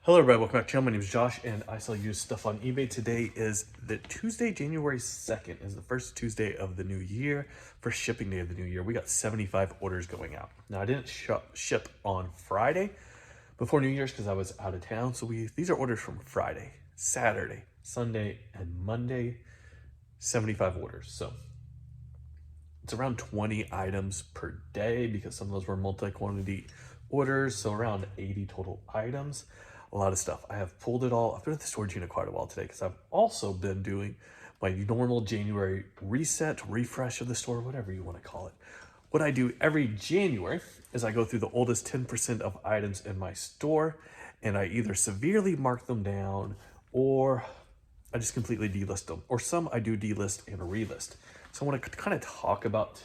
Hello everybody, welcome back to the channel. My name is Josh and I sell used stuff on eBay. Today is the Tuesday, January 2nd, is the first Tuesday of the new year, first shipping day of the new year. We got 75 orders going out. Now I didn't ship on Friday before New Year's because I was out of town. So these are orders from Friday, Saturday, Sunday, and Monday, 75 orders. So it's around 20 items per day because some of those were multi-quantity orders. So around 80 total items. A lot of stuff. I have pulled it all. I've been at the storage unit quite a while today because I've also been doing my normal January reset, refresh of the store, whatever you want to call it. What I do every January is I go through the oldest 10% of items in my store and I either severely mark them down or I just completely delist them. Or some I do delist and relist. So I want to kind of talk about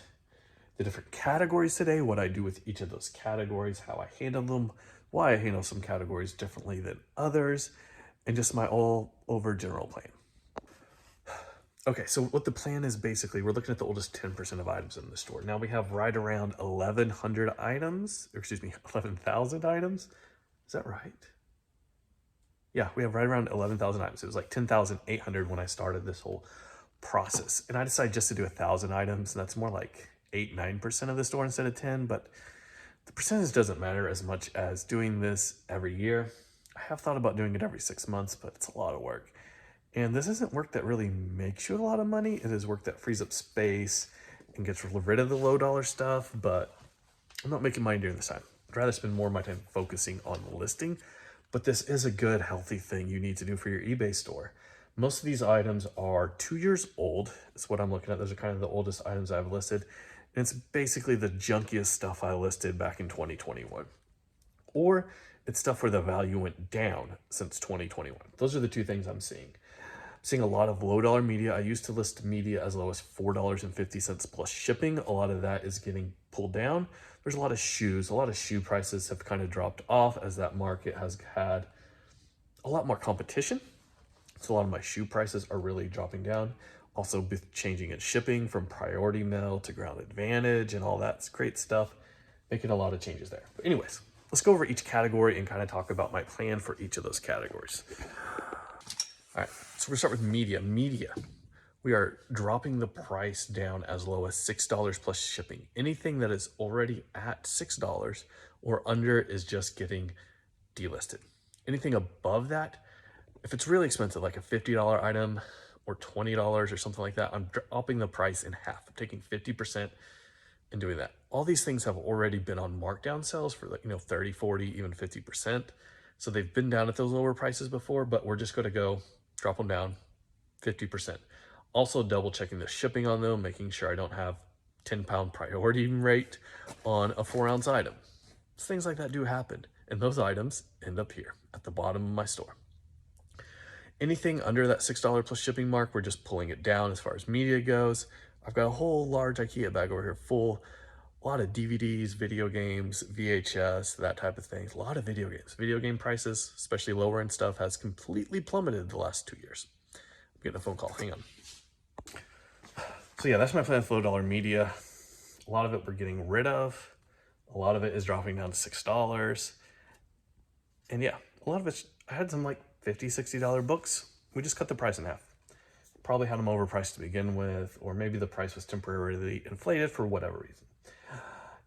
the different categories today, what I do with each of those categories, how I handle them, why I handle some categories differently than others, and just my all over general plan. Okay, so what the plan is basically, we're looking at the oldest 10% of items in the store. Now we have right around 1,100 items, or excuse me, 11,000 items. Is that right? Yeah, we have right around 11,000 items. It was like 10,800 when I started this whole process. And I decided just to do 1,000 items, and that's more like 8-9% of the store instead of 10, but the percentage doesn't matter as much as doing this every year. I have thought about doing it every 6 months, but it's a lot of work. And this isn't work that really makes you a lot of money. It is work that frees up space and gets rid of the low dollar stuff, but I'm not making money during this time. I'd rather spend more of my time focusing on listing, but this is a good, healthy thing you need to do for your eBay store. Most of these items are 2 years old. That's what I'm looking at. Those are kind of the oldest items I've listed. And it's basically the junkiest stuff I listed back in 2021. Or it's stuff where the value went down since 2021. Those are the two things I'm seeing. I'm seeing a lot of low dollar media. I used to list media as low as $4.50 plus shipping. A lot of that is getting pulled down. There's a lot of shoes. A lot of shoe prices have kind of dropped off as that market has had a lot more competition. So a lot of my shoe prices are really dropping down. Also with changing in shipping from priority mail to ground advantage and all that great stuff, making a lot of changes there. But anyways, let's go over each category and kind of talk about my plan for each of those categories. All right, so we're gonna start with media. Media, we are dropping the price down as low as $6 plus shipping. Anything that is already at $6 or under is just getting delisted. Anything above that, if it's really expensive, like a $50 item or $20 or something like that, I'm dropping the price in half. I'm taking 50% and doing that. All these things have already been on markdown sales for, like, 30, 40, even 50%. So they've been down at those lower prices before, but we're just going to go drop them down 50%. Also double checking the shipping on them, making sure I don't have 10-pound priority rate on a 4-ounce item. Things like that do happen. And those items end up here at the bottom of my store. Anything under that $6 plus shipping mark, we're just pulling it down as far as media goes. I've got a whole large IKEA bag over here full, a lot of DVDs, video games, VHS, that type of thing. A lot of video games. Video game prices, especially lower end stuff, has completely plummeted the last 2 years. I'm getting a phone call, hang on. So yeah, that's my plan for low dollar media. A lot of it we're getting rid of. A lot of it is dropping down to $6. And yeah, a lot of it's, I had some like $50, $60 books. We just cut the price in half. Probably had them overpriced to begin with, or maybe the price was temporarily inflated for whatever reason.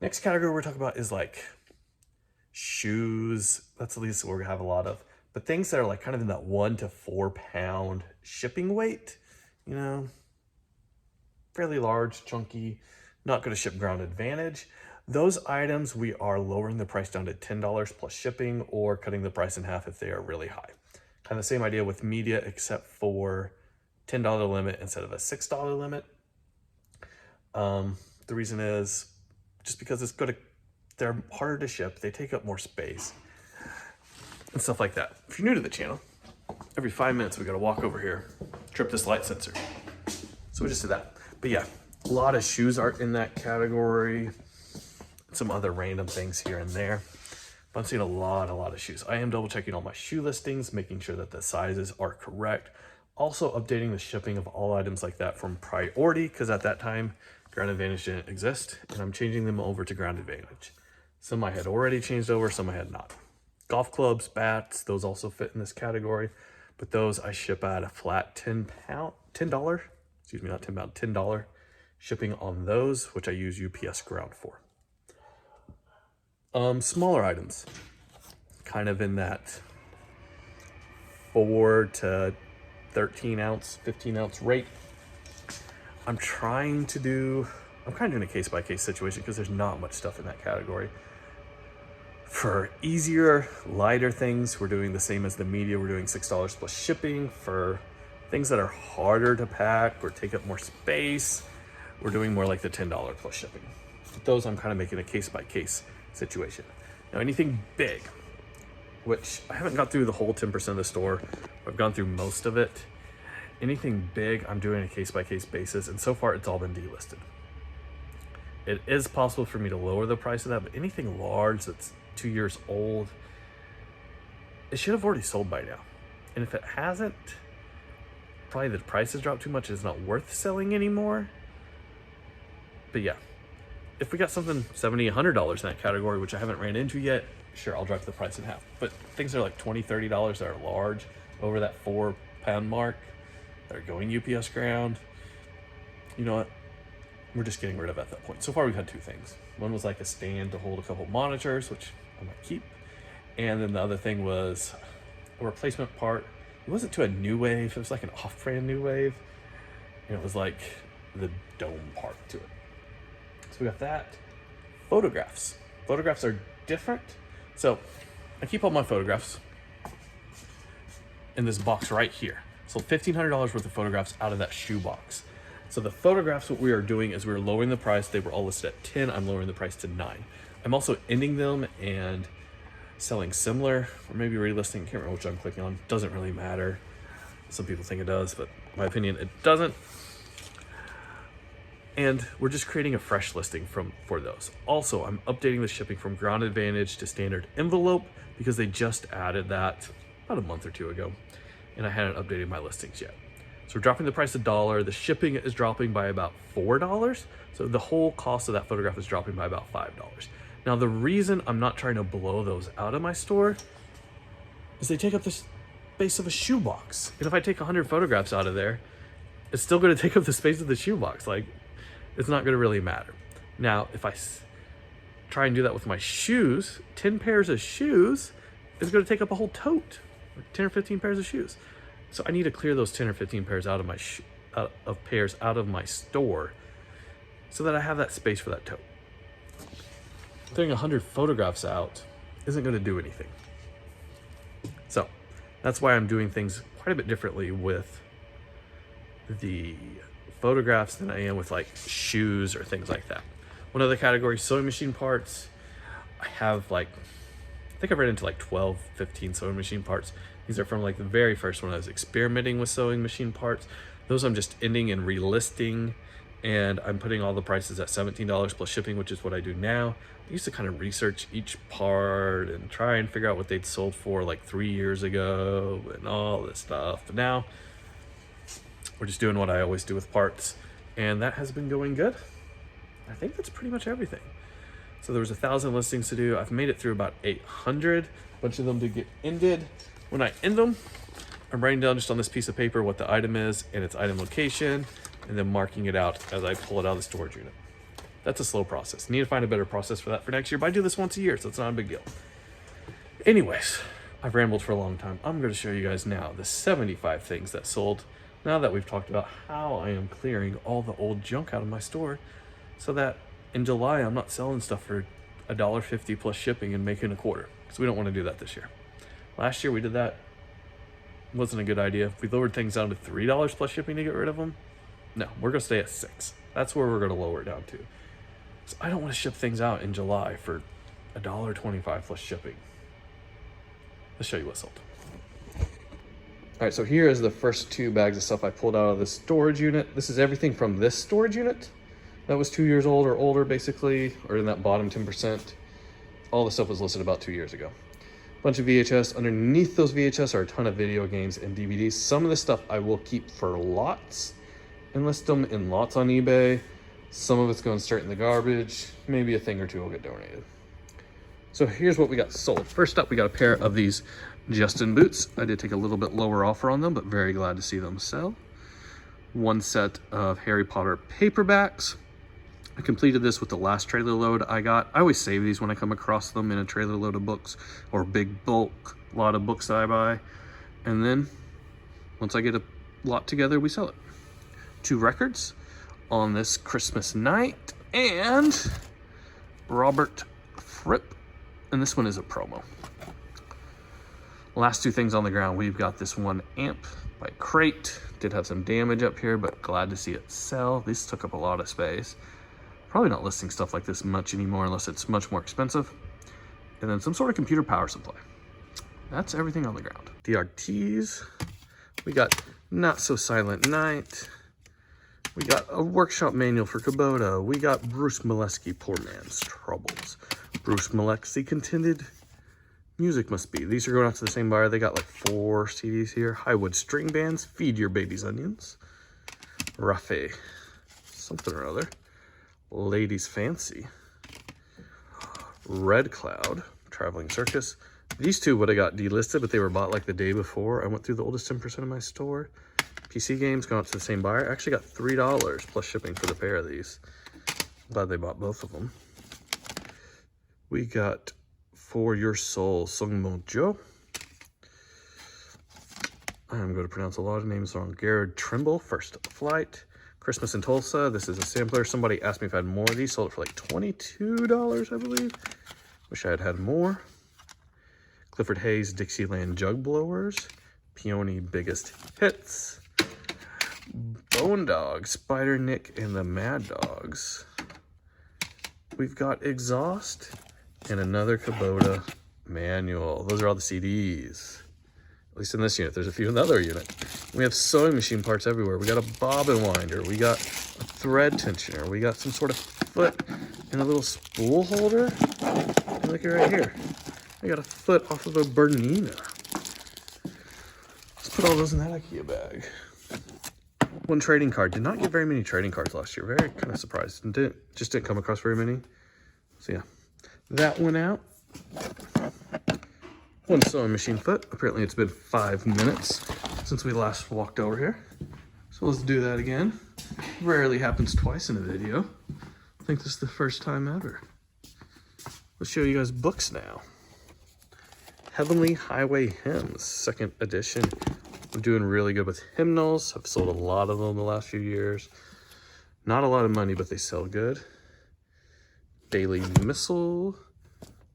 Next category we're talking about is like shoes. That's at least what we have a lot of. But things that are like kind of in that 1 to 4 pound shipping weight, fairly large, chunky, not going to ship ground advantage. Those items, we are lowering the price down to $10 plus shipping or cutting the price in half if they are really high. Kind of the same idea with media, except for $10 limit instead of a $6 limit. The reason is just because they're harder to ship, they take up more space and stuff like that. If you're new to the channel, every 5 minutes we got to walk over here, trip this light sensor. So we just did that. But yeah, a lot of shoes are in that category. Some other random things here and there. But I'm seeing a lot of shoes. I am double checking all my shoe listings, making sure that the sizes are correct. Also updating the shipping of all items like that from priority, because at that time, ground advantage didn't exist, and I'm changing them over to ground advantage. Some I had already changed over, some I had not. Golf clubs, bats, those also fit in this category, but those I ship at a flat $10, excuse me, not 10 pound, $10 shipping on those, which I use UPS ground for. Smaller items, kind of in that 4 to 13 ounce, 15 ounce rate. I'm kind of doing a case by case situation because there's not much stuff in that category. For easier, lighter things, we're doing the same as the media. We're doing $6 plus shipping. For things that are harder to pack or take up more space, we're doing more like the $10 plus shipping. With those, I'm kind of making a case by case situation. Now, anything big, which I haven't got through the whole 10% of the store, I've gone through most of it. Anything big, I'm doing a case by case basis, and so far it's all been delisted. It is possible for me to lower the price of that, but anything large that's 2 years old, it should have already sold by now. And if it hasn't, probably the price has dropped too much. It's not worth selling anymore. But yeah, if we got something $70, $100 in that category, which I haven't ran into yet, sure, I'll drop the price in half. But things that are like $20, $30 that are large, over that 4 pound mark, that are going UPS ground, you know what? We're just getting rid of at that point. So far, we've had 2 things. One was like a stand to hold a couple monitors, which I might keep. And then the other thing was a replacement part. It wasn't to a New Wave. It was like an off-brand New Wave. And it was like the dome part to it. So we got that. Photographs. Photographs are different. So I keep all my photographs in this box right here. So $1,500 worth of photographs out of that shoe box. So the photographs, what we are doing is we're lowering the price. They were all listed at 10. I'm lowering the price to 9. I'm also ending them and selling similar, or maybe relisting. Can't remember which I'm clicking on. Doesn't really matter. Some people think it does, but in my opinion, it doesn't. And we're just creating a fresh listing for those. Also, I'm updating the shipping from Ground Advantage to standard envelope because they just added that about a month or 2 ago, and I hadn't updated my listings yet. So we're dropping the price $1. The shipping is dropping by about $4. So the whole cost of that photograph is dropping by about $5. Now, the reason I'm not trying to blow those out of my store is they take up the space of a shoebox. And if I take 100 photographs out of there, it's still going to take up the space of the shoebox. Like, it's not going to really matter. Now, if I try and do that with my shoes, 10 pairs of shoes is going to take up a whole tote, 10 or 15 pairs of shoes. So I need to clear those 10 or 15 pairs out of my pairs out of my store so that I have that space for that tote. Throwing 100 photographs out isn't going to do anything. So that's why I'm doing things quite a bit differently with the photographs than I am with like shoes or things like that. One other category, sewing machine parts. I have like, I think I've read into like 12, 15 sewing machine parts. These are from like the very first one I was experimenting with sewing machine parts. Those I'm just ending and relisting, and I'm putting all the prices at $17 plus shipping, which is what I do now. I used to kind of research each part and try and figure out what they'd sold for like 3 years ago and all this stuff. But now we're just doing what I always do with parts, and that has been going good. I think that's pretty much everything. So there was 1,000 listings to do. I've made it through about 800. A bunch of them did get ended. When I end them, I'm writing down just on this piece of paper what the item is and its item location, and then marking it out as I pull it out of the storage unit. That's a slow process. Need to find a better process for that for next year, but I do this once a year, so it's not a big deal. Anyways, I've rambled for a long time. I'm going to show you guys now the 75 things that sold, now that we've talked about how I am clearing all the old junk out of my store, so that in July I'm not selling stuff for $1.50 plus shipping and making a quarter, because we don't want to do that this year. Last year we did that. Wasn't a good idea. We lowered things down to $3 plus shipping to get rid of them. No, we're going to stay at $6. That's where we're going to lower it down to. So I don't want to ship things out in July for $1.25 plus shipping. Let's show you what sold. All right, so here is the first 2 bags of stuff I pulled out of the storage unit. This is everything from this storage unit that was 2 years old or older, basically, or in that bottom 10%. All the stuff was listed about 2 years ago. Bunch of VHS. Underneath those VHS are a ton of video games and DVDs. Some of this stuff I will keep for lots and list them in lots on eBay. Some of it's going straight in the garbage. Maybe a thing or two will get donated. So here's what we got sold. First up, we got a pair of these Justin boots. I did take a little bit lower offer on them, but very glad to see them sell. One set of Harry Potter paperbacks. I completed this with the last trailer load I got. I always save these when I come across them in a trailer load of books or big bulk lot of books that I buy. And then once I get a lot together, we sell it. 2 records on this Christmas night, and Robert Fripp, and this one is a promo. Last 2 things on the ground, we've got this 1 amp by Crate. Did have some damage up here, but glad to see it sell. These took up a lot of space. Probably not listing stuff like this much anymore unless it's much more expensive. And then some sort of computer power supply. That's everything on the ground. DRTs. We got Not So Silent Night. We got a workshop manual for Kubota. We got Bruce Molesky, Poor Man's Troubles. Bruce Molesky contended Music Must Be. These are going out to the same buyer. They got like 4 CDs here. Highwood String Bands, Feed Your Babies Onions. Rafe, something or other. Ladies Fancy. Red Cloud, Traveling Circus. These 2 would have got delisted, but they were bought like the day before. I went through the oldest 10% of my store. PC Games going out to the same buyer. I actually got $3 plus shipping for the pair of these. Glad they bought both of them. We got For Your Soul, Sung Mo Jo. I'm going to pronounce a lot of names wrong. Garrett Trimble, First Flight. Christmas in Tulsa. This is a sampler. Somebody asked me if I had more of these. Sold it for like $22, I believe. Wish I had had more. Clifford Hayes, Dixieland Jug Blowers. Peony Biggest Hits. Bone Dog, Spider Nick and the Mad Dogs. We've got Exhaust and another Kubota manual. Those are all the CDs. At least in this unit. There's a few in the other unit. We have sewing machine parts everywhere. We got a bobbin winder. We got a thread tensioner. We got some sort of foot and a little spool holder. And look at right here. I got a foot off of a Bernina. Let's put all those in that IKEA bag. 1 trading card. Did not get very many trading cards last year. Very kind of surprised. Just didn't come across very many. So yeah, that went out. 1 sewing machine foot. Apparently it's been 5 minutes since we last walked over here. So let's do that again. Rarely happens twice in a video. I think this is the first time ever. Let's show you guys books now. Heavenly Highway Hymns, 2nd edition. I'm doing really good with hymnals. I've sold a lot of them the last few years. Not a lot of money, but they sell good. Daily Missal,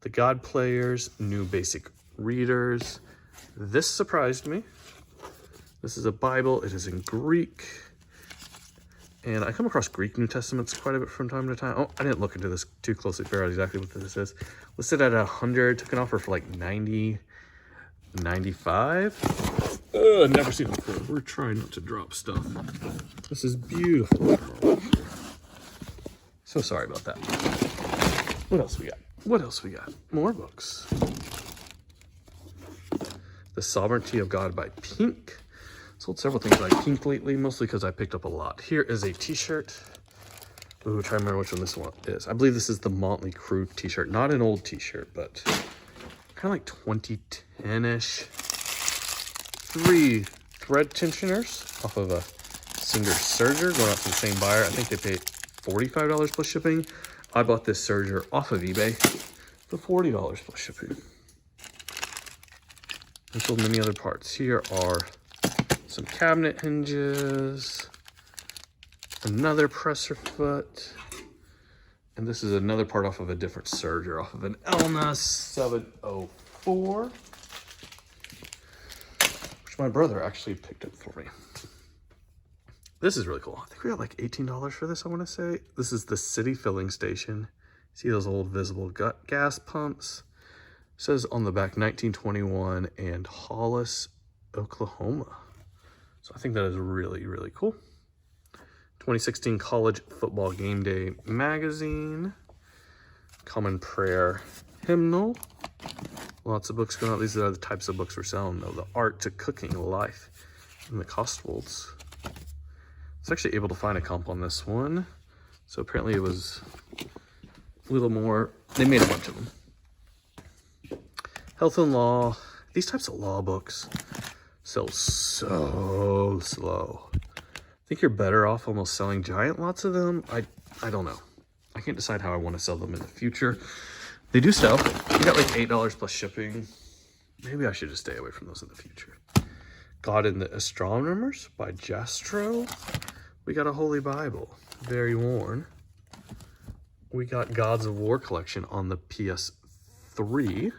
The God Players, New Basic Readers. This surprised me. This is a Bible. It is in Greek. And I come across Greek New Testaments quite a bit from time to time. Oh, I didn't look into this too closely to figure out exactly what this is. Listed at 100, took an offer for like 90, 95. Never seen it before. We're trying not to drop stuff. This is beautiful. So sorry about that. What else we got? What else we got? More books. The Sovereignty of God by Pink. Sold several things by Pink lately, mostly because I picked up a lot. Here is a t-shirt. Ooh, try to remember which one this one is. I believe this is the Motley Crue t-shirt. Not an old t-shirt, but kind of like 2010-ish. 3 thread tensioners off of a Singer Serger going out to the same buyer. I think they paid $45 plus shipping. I bought this Serger off of eBay for $40 plus shipping. And sold many other parts. Here are some cabinet hinges, another presser foot, and this is another part off of a different Serger, off of an Elna 704, which my brother actually picked up for me. This is really cool. I think we got like $18 for this, I want to say. This is the city filling station. See those old visible gas pumps? It says on the back 1921 and Hollis, Oklahoma. So I think that is really, really cool. 2016 College Football Game Day Magazine. Common Prayer Hymnal. Lots of books going out. These are the types of books we're selling though. The Art to Cooking Life and the Cotswolds. I was actually able to find a comp on this one. So apparently it was a little more, they made a bunch of them. Health and law. These types of law books sell so slow. I think you're better off almost selling giant lots of them. I don't know. I can't decide how I want to sell them in the future. They do sell. You got like $8 plus shipping. Maybe I should just stay away from those in the future. God and the Astronomers by Jastro. We got a Holy Bible, very worn. We got Gods of War collection on the PS3.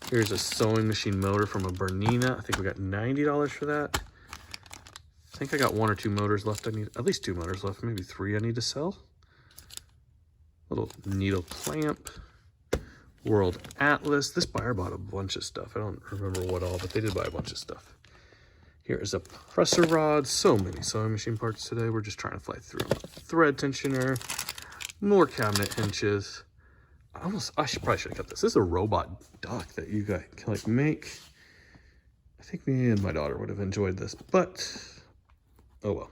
Here's a sewing machine motor from a Bernina. I think we got $90 for that. I think I got 1 or 2 motors left. I need at least 2 motors left, maybe 3 I need to sell. Little needle clamp. World Atlas. This buyer bought a bunch of stuff. I don't remember what all, but they did buy a bunch of stuff. Here is a presser rod. So many sewing machine parts today. We're just trying to fly through them. Thread tensioner. More cabinet hinges. Probably should have cut this. This is a robot duck that you guys can like make. I think me and my daughter would have enjoyed this, but oh well.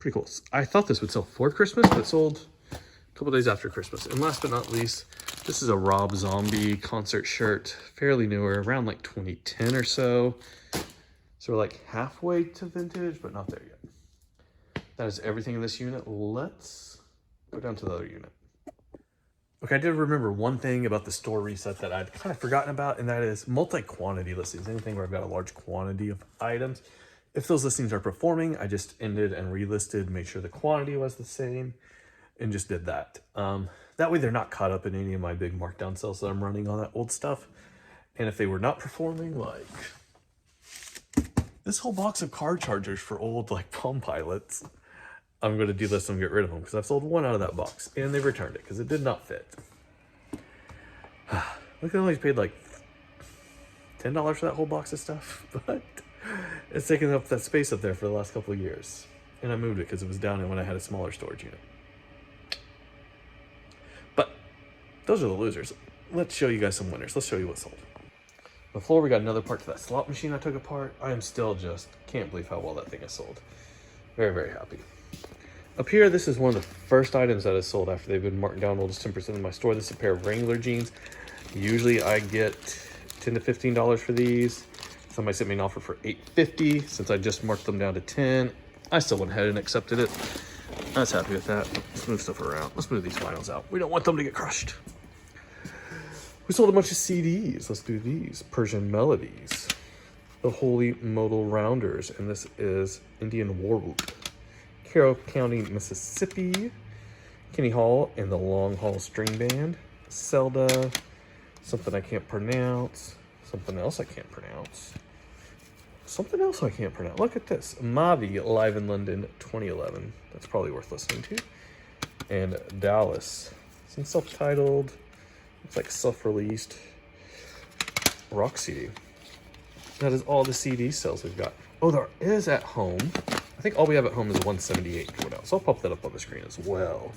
Pretty cool. I thought this would sell for Christmas, but it sold a couple days after Christmas. And last but not least, this is a Rob Zombie concert shirt, fairly newer, around like 2010 or so. So we're like halfway to vintage, but not there yet. That is everything in this unit. Let's go down to the other unit. Okay, I did remember one thing about the store reset that I'd kind of forgotten about, and that is multi-quantity listings. Anything where I've got a large quantity of items. If those listings are performing, I just ended and relisted, made sure the quantity was the same, and just did that. That way they're not caught up in any of my big markdown sales that I'm running on that old stuff. And if they were not performing, like this whole box of car chargers for old like Palm Pilots, I'm going to delist them and get rid of them because I've sold 1 out of that box and they returned it because it did not fit. Look, I only paid like $10 for that whole box of stuff, but it's taken up that space up there for the last couple of years. And I moved it because it was down when I had a smaller storage unit. But those are the losers. Let's show you guys some winners. Let's show you what sold. On the floor, we got another part to that slot machine I took apart. I am still just can't believe how well that thing has sold. Very, very happy. Up here, this is one of the first items that is sold after they've been marked down almost 10% in my store. This is a pair of Wrangler jeans. Usually I get $10 to $15 for these. Somebody sent me an offer for $8.50. Since I just marked them down to 10, I still went ahead and accepted it. I was happy with that. Let's move stuff around. Let's move these vinyls out. We don't want them to get crushed. We sold a bunch of CDs. Let's do these. Persian Melodies. The Holy Modal Rounders. And this is Indian War Whoop. Carroll County, Mississippi. Kenny Hall and the Long Haul String Band. Zelda. Something I can't pronounce. Something else I can't pronounce. Something else I can't pronounce. Look at this. Mavi live in London 2011. That's probably worth listening to. And Dallas. Some self-titled. It's like self-released rock CD. That is all the CD sales we've got. Oh, there is at home. I think all we have at home is a 178 going out. So I'll pop that up on the screen as well.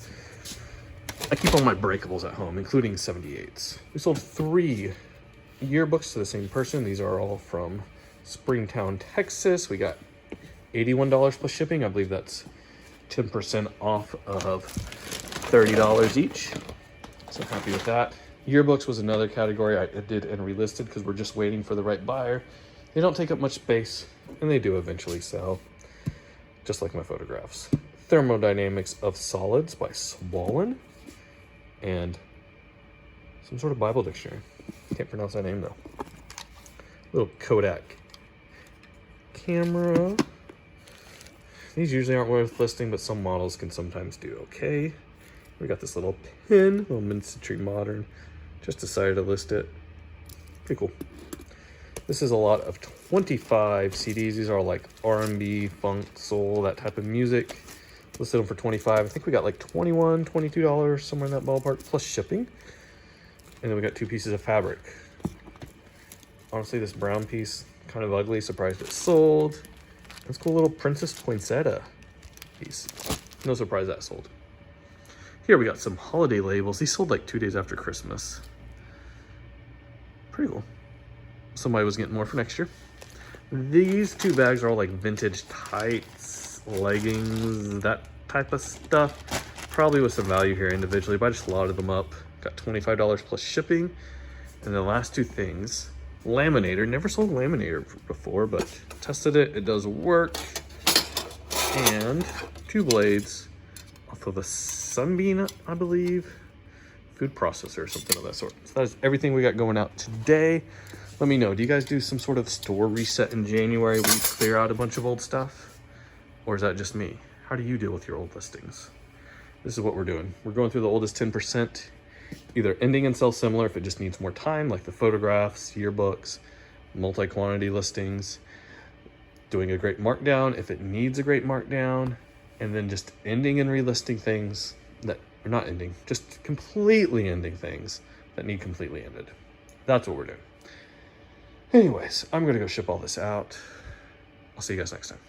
I keep all my breakables at home, including 78s. We sold 3 yearbooks to the same person. These are all from Springtown, Texas. We got $81 plus shipping. I believe that's 10% off of $30 each. So happy with that. Yearbooks was another category I did and relisted because we're just waiting for the right buyer. They don't take up much space and they do eventually sell, just like my photographs. Thermodynamics of Solids by Swollen and some sort of Bible dictionary. Can't pronounce that name though. Little Kodak camera. These usually aren't worth listing, but some models can sometimes do okay. We got this little pin, little mid-century modern. Just decided to list it. Pretty cool. This is a lot of 25 CDs. These are all like R&B, funk, soul, that type of music. Listed them for 25. I think we got like $21, $22, somewhere in that ballpark, plus shipping. And then we got 2 pieces of fabric. Honestly, this brown piece, kind of ugly, surprised it sold. This cool little Princess Poinsettia piece. No surprise that sold. Here we got some holiday labels. These sold like 2 days after Christmas. Pretty cool. Somebody was getting more for next year. These 2 bags are all like vintage tights, leggings, that type of stuff. Probably with some value here individually, but I just loaded them up. Got $25 plus shipping. And the last two things, laminator. Never sold a laminator before, but tested it. It does work. And 2 blades off of a Sunbeam, I believe. Food processor or something of that sort. So that is everything we got going out today. Let me know, do you guys do some sort of store reset in January where you clear out a bunch of old stuff? Or is that just me? How do you deal with your old listings? This is what we're doing. We're going through the oldest 10%, either ending and sell similar if it just needs more time, like the photographs, yearbooks, multi-quantity listings, doing a great markdown if it needs a great markdown, and then just ending and relisting things that are not ending, just completely ending things that need completely ended. That's what we're doing. Anyways, I'm gonna go ship all this out. I'll see you guys next time.